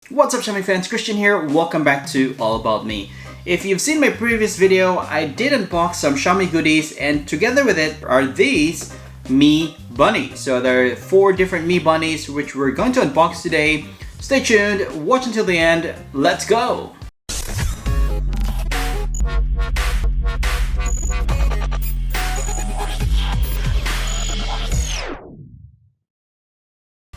What's up Xiaomi fans, Christian here, welcome back to All About Me. If you've seen my previous video, I did unbox some Xiaomi goodies and together with it are these Mi Bunnies. So there are 4 different Mi Bunnies which we're going to unbox today. Stay tuned, watch until the end, let's go!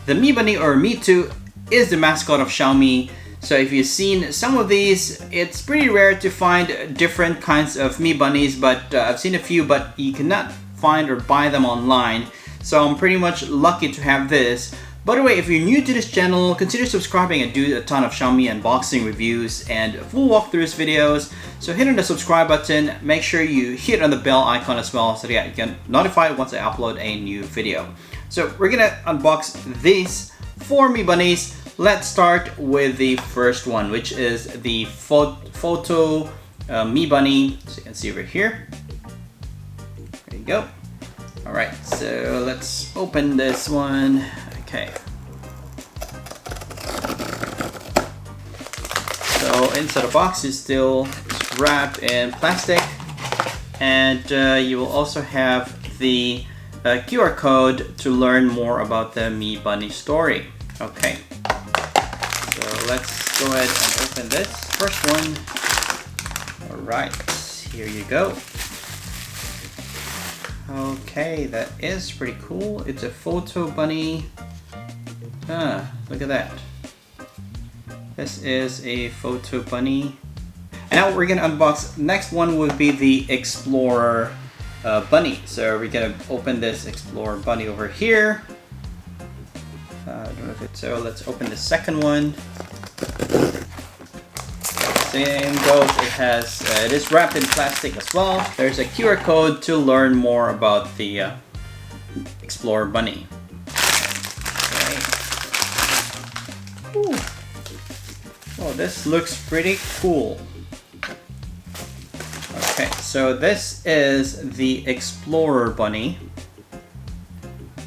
The Mi Bunny or Mi 2 is the mascot of Xiaomi. So if you've seen some of these, it's pretty rare to find different kinds of Mi Bunnies, but I've seen a few, but you cannot find or buy them online. So I'm pretty much lucky to have this. By the way, if you're new to this channel, consider subscribing. I do a ton of Xiaomi unboxing reviews and full walkthroughs videos. So hit on the subscribe button, make sure you hit on the bell icon as well so that you get notified once I upload a new video. So we're gonna unbox these 4 Mi Bunnies. Let's start with the first one, which is the photo Mi Bunny. So you can see over here. There you go. All right, so let's open this one. Okay. So inside the box is still wrapped in plastic, and you will also have the QR code to learn more about the Mi Bunny story. Okay, so let's go ahead and open this first one. All right, here you go. Okay, that is pretty cool. It's a photo bunny. Look at that. This is a photo bunny. And now we're gonna unbox. Next one would be the Explorer bunny. So we're gonna open this Explorer bunny over here. I don't know if it's so. Let's open the second one. Same goes. It is wrapped in plastic as well. There's a QR code to learn more about the Explorer bunny. Okay. Ooh. Oh, this looks pretty cool. Okay, so this is the Explorer bunny.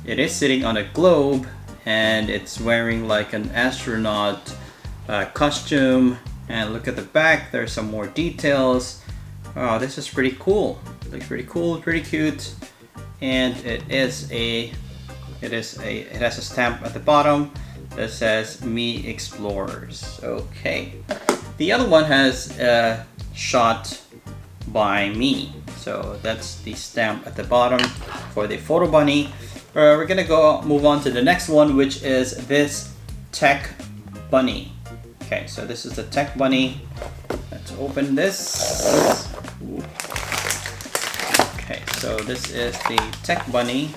It is sitting on a globe and it's wearing like an astronaut costume. And look at the back, there's some more details. Oh, this is pretty cool. It looks pretty cool, pretty cute. And it has a stamp at the bottom that says Mi Explorers. Okay. The other one has shot by me. So that's the stamp at the bottom for the photo bunny. We're gonna move on to the next one, which is this Tech Bunny. Okay, so this is the Tech Bunny. Let's open this. Ooh. Okay, so this is the Tech Bunny.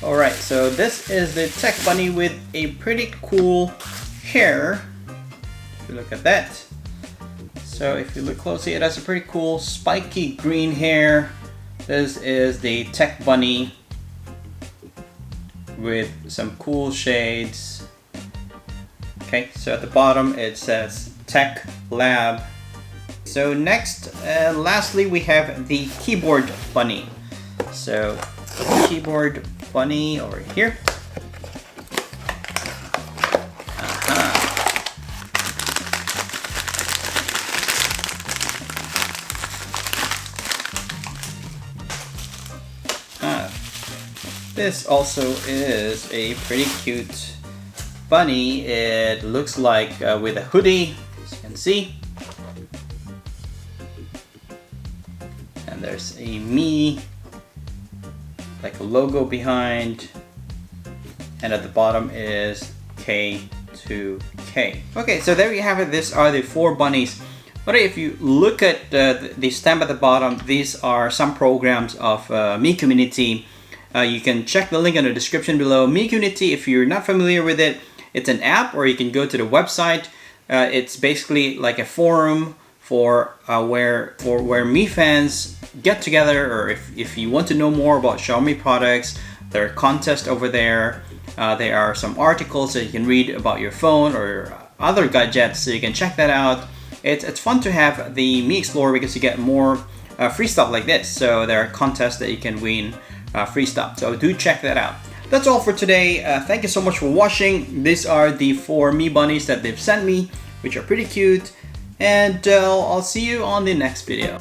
All right, so this is the Tech Bunny with a pretty cool hair. If you look at that. So if you look closely, it has a pretty cool spiky green hair. This is the Tech Bunny with some cool shades. Okay, so at the bottom it says Tech Lab. So next, lastly, we have the Keyboard Bunny. So Keyboard Bunny over here. This also is a pretty cute bunny. It looks like with a hoodie, as you can see. And there's a Mi, like a logo behind. And at the bottom is K2K. Okay, so there you have it. These are the 4 bunnies. But if you look at the stamp at the bottom, these are some programs of Mi Community. You can check the link in the description below. Mi Community, if you're not familiar with it, it's an app, or you can go to the website. It's basically like a forum for where Mi fans get together, or if you want to know more about Xiaomi products, there are contests over there. There are some articles that you can read about your phone or other gadgets, so you can check that out. It's fun to have the Mi Explorer because you get more free stuff like this. So there are contests that you can win free stuff. So do check that out. That's all for today. Thank you so much for watching. These are the 4 Me Bunnies that they've sent me, which are pretty cute. And I'll see you on the next video.